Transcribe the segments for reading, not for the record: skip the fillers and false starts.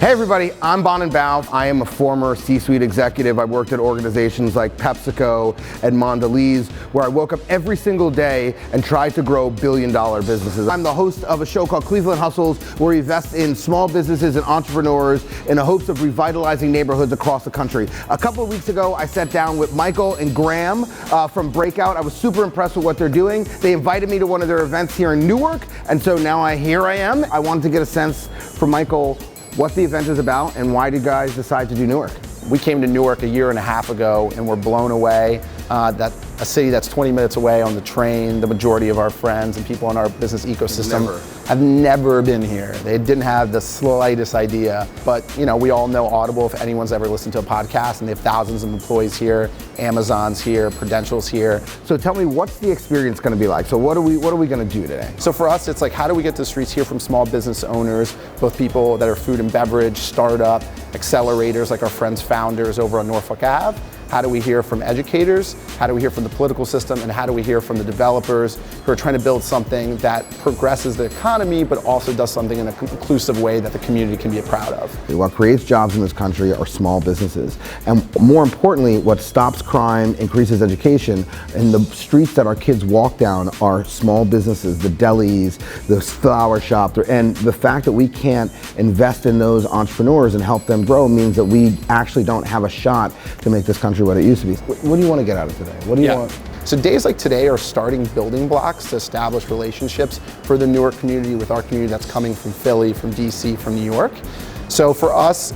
Hey everybody, I'm Bonin Bough. I am a former C-suite executive. I worked at organizations like PepsiCo and Mondelez, where I woke up every single day and tried to grow billion-dollar businesses. I'm the host of a show called Cleveland Hustles, where we invest in small businesses and entrepreneurs in the hopes of revitalizing neighborhoods across the country. A couple of weeks ago, I sat down with Michael and Graham from Breakout. I was super impressed with what they're doing. They invited me to one of their events here in Newark, and so now here I am. I wanted to get a sense from Michael what the event is about and why did you guys decide to do Newark? We came to Newark a year and a half ago and we're blown away. That a city that's 20 minutes away on the train, the majority of our friends and people in our business ecosystem have never been here. They didn't have the slightest idea. But you know, we all know Audible, if anyone's ever listened to a podcast, and they have thousands of employees here, Amazon's here, Prudential's here. So tell me, what's the experience going to be like? So what are we going to do today? So for us, it's like, how do we get to the streets, hear from small business owners, both people that are food and beverage, startup, accelerators like our friends founders over on Norfolk Ave. How do we hear from educators? How do we hear from the political system? And how do we hear from the developers who are trying to build something that progresses the economy, but also does something in an inclusive way that the community can be proud of? What creates jobs in this country are small businesses. And more importantly, what stops crime, increases education, and the streets that our kids walk down are small businesses, the delis, the flower shop. And the fact that we can't invest in those entrepreneurs and help them grow means that we actually don't have a shot to make this country what it used to be. What do you want to get out of today? What do you want? So days like today are starting building blocks to establish relationships for the Newark community with our community that's coming from Philly, from DC, from New York. So for us,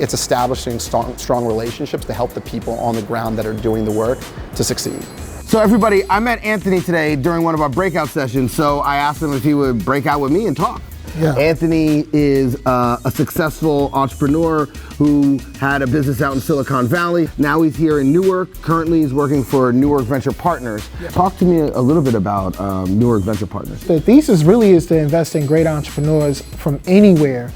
it's establishing strong relationships to help the people on the ground that are doing the work to succeed. So everybody, I met Anthony today during one of our breakout sessions, so I asked him if he would break out with me and talk. Yeah. Anthony is a successful entrepreneur who had a business out in Silicon Valley. Now he's here in Newark. Currently he's working for Newark Venture Partners. Yeah. Talk to me a little bit about Newark Venture Partners. The thesis really is to invest in great entrepreneurs from anywhere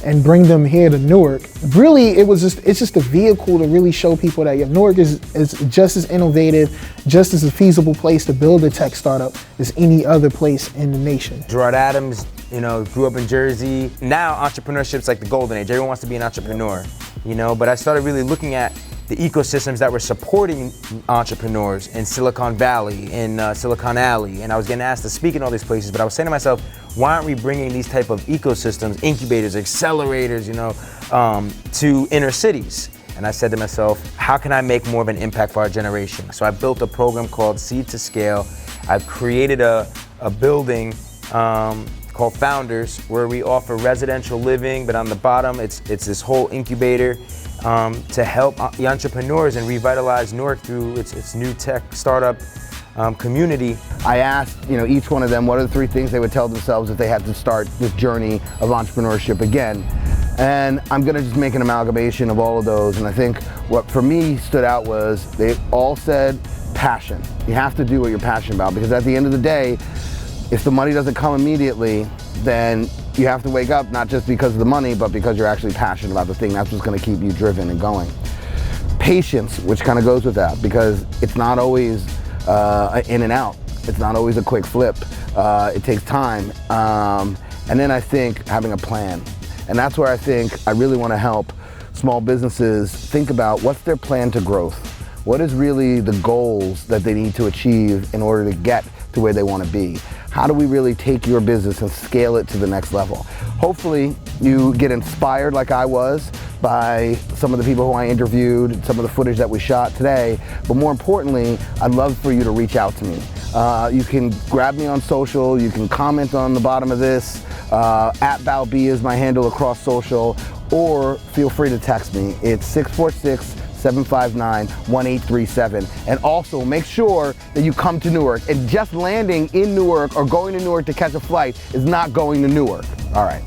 and bring them here to Newark. Really, it's just a vehicle to really show people that Newark is just as innovative, just as a feasible place to build a tech startup as any other place in the nation. Gerard Adams, grew up in Jersey. Now entrepreneurship's like the golden age. Everyone wants to be an entrepreneur, but I started really looking at the ecosystems that were supporting entrepreneurs in Silicon Valley, in Silicon Alley, and I was getting asked to speak in all these places, but I was saying to myself, why aren't we bringing these type of ecosystems, incubators, accelerators, to inner cities? And I said to myself, how can I make more of an impact for our generation? So I built a program called Seed to Scale. I've created a building called Founders, where we offer residential living, but on the bottom, it's this whole incubator to help the entrepreneurs and revitalize Newark through its new tech startup community. I asked each one of them what are the 3 things they would tell themselves if they had to start this journey of entrepreneurship again. And I'm gonna just make an amalgamation of all of those, and I think what for me stood out was they all said passion. You have to do what you're passionate about, because at the end of the day, if the money doesn't come immediately, then you have to wake up not just because of the money, but because you're actually passionate about the thing. That's what's gonna keep you driven and going. Patience, which kind of goes with that, because it's not always in and out. It's not always a quick flip. It takes time. And then I think having a plan. And that's where I think I really want to help small businesses think about what's their plan to growth. What is really the goals that they need to achieve in order to get to where they want to be? How do we really take your business and scale it to the next level? Hopefully you get inspired like I was by some of the people who I interviewed, some of the footage that we shot today, but more importantly, I'd love for you to reach out to me. You can grab me on social, you can comment on the bottom of this, @BowB is my handle across social, or feel free to text me. It's 646-759-1837. And also make sure that you come to Newark. And just landing in Newark or going to Newark to catch a flight is not going to Newark. All right.